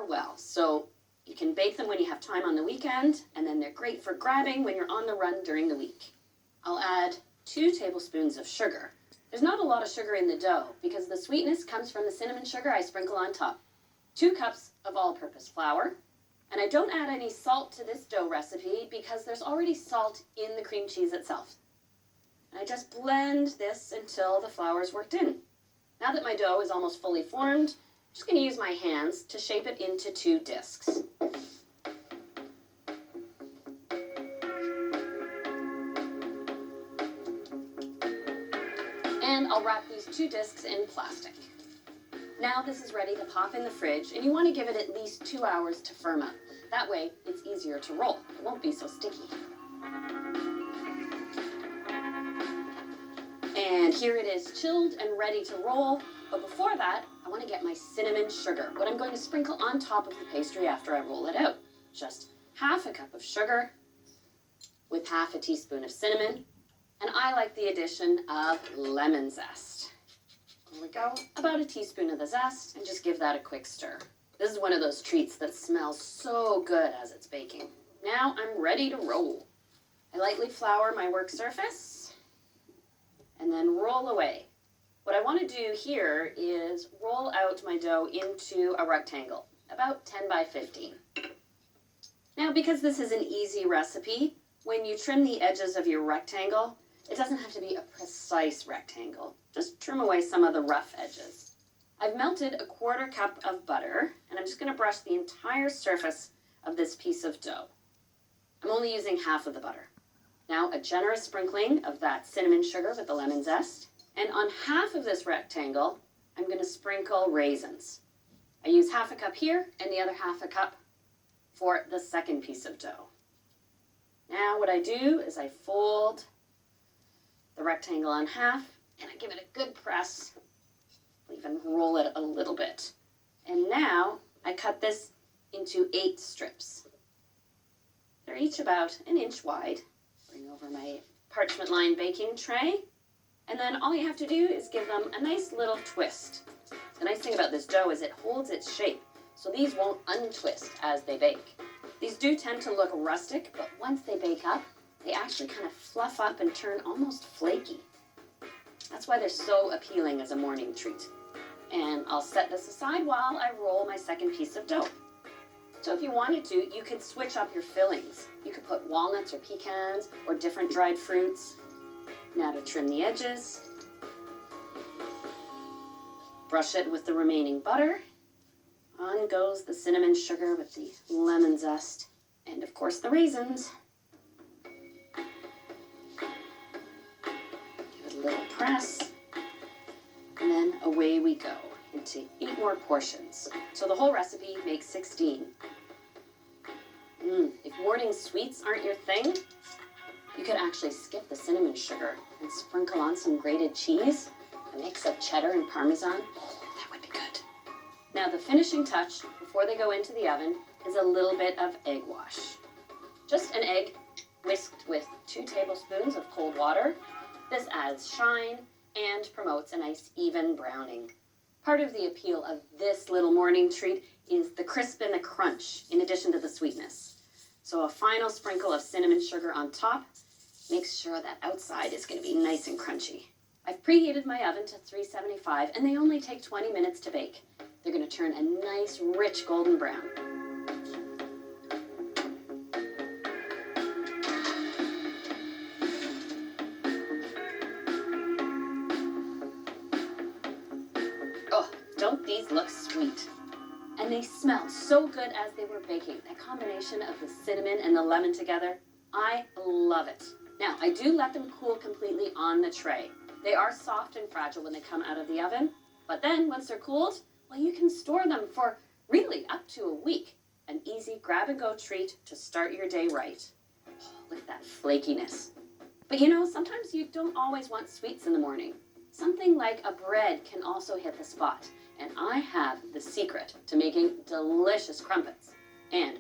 well. So you can bake them when you have time on the weekend, and then they're great for grabbing when you're on the run during the week. I'll add 2 tablespoons of sugar. There's not a lot of sugar in the dough because the sweetness comes from the cinnamon sugar I sprinkle on top. 2 cups of all-purpose flour. And I don't add any salt to this dough recipe because there's already salt in the cream cheese itself. And I just blend this until the flour is worked in. Now that my dough is almost fully formed, I'm just going to use my hands to shape it into 2 discs. And I'll wrap these 2 discs in plastic. Now this is ready to pop in the fridge, and you want to give it at least 2 hours to firm up. That way, it's easier to roll. It won't be so sticky. And here it is, chilled and ready to roll. But before that, I want to get my cinnamon sugar, what I'm going to sprinkle on top of the pastry after I roll it out. Just half a cup of sugar with half a teaspoon of cinnamon. And I like the addition of lemon zest. There we go, about a teaspoon of the zest, and just give that a quick stir. This is one of those treats that smells so good as it's baking. Now I'm ready to roll. I lightly flour my work surface and then roll away. What I want to do here is roll out my dough into a rectangle, about 10 by 15. Now, because this is an easy recipe, when you trim the edges of your rectangle, it doesn't have to be a precise rectangle. Just trim away some of the rough edges. I've melted a 1/4 cup of butter, and I'm just going to brush the entire surface of this piece of dough. I'm only using half of the butter. Now, a generous sprinkling of that cinnamon sugar with the lemon zest. And on half of this rectangle, I'm going to sprinkle raisins. I use half a cup here and the other half a cup for the second piece of dough. Now what I do is I fold the rectangle in half and I give it a good press. I'll even roll it a little bit. And now I cut this into 8 strips. They're each about 1 inch wide. Bring over my parchment lined baking tray. And then all you have to do is give them a nice little twist. The nice thing about this dough is it holds its shape, so these won't untwist as they bake. These do tend to look rustic, but once they bake up, they actually kind of fluff up and turn almost flaky. That's why they're so appealing as a morning treat. And I'll set this aside while I roll my second piece of dough. So if you wanted to, you could switch up your fillings. You could put walnuts or pecans or different dried fruits. Now to trim the edges. Brush it with the remaining butter. On goes the cinnamon sugar with the lemon zest. And of course the raisins. Give it a little press. And then away we go into 8 more portions. So the whole recipe makes 16. If morning sweets aren't your thing, you could actually skip the cinnamon sugar and sprinkle on some grated cheese, a mix of cheddar and Parmesan. That would be good. Now the finishing touch before they go into the oven is a little bit of egg wash. Just an egg whisked with 2 tablespoons of cold water. This adds shine and promotes a nice even browning. Part of the appeal of this little morning treat is the crisp and the crunch in addition to the sweetness. So a final sprinkle of cinnamon sugar on top makes sure that outside is going to be nice and crunchy. I've preheated my oven to 375 and they only take 20 minutes to bake. They're going to turn a nice rich golden brown. Oh, don't these look sweet? And they smell so good as they were baking. That combination of the cinnamon and the lemon together, I love it. Now, I do let them cool completely on the tray. They are soft and fragile when they come out of the oven, but then once they're cooled, well, you can store them for really up to a week. An easy grab-and-go treat to start your day right. Oh, look at that flakiness. But you know, sometimes you don't always want sweets in the morning. Something like a bread can also hit the spot. And I have the secret to making delicious crumpets. And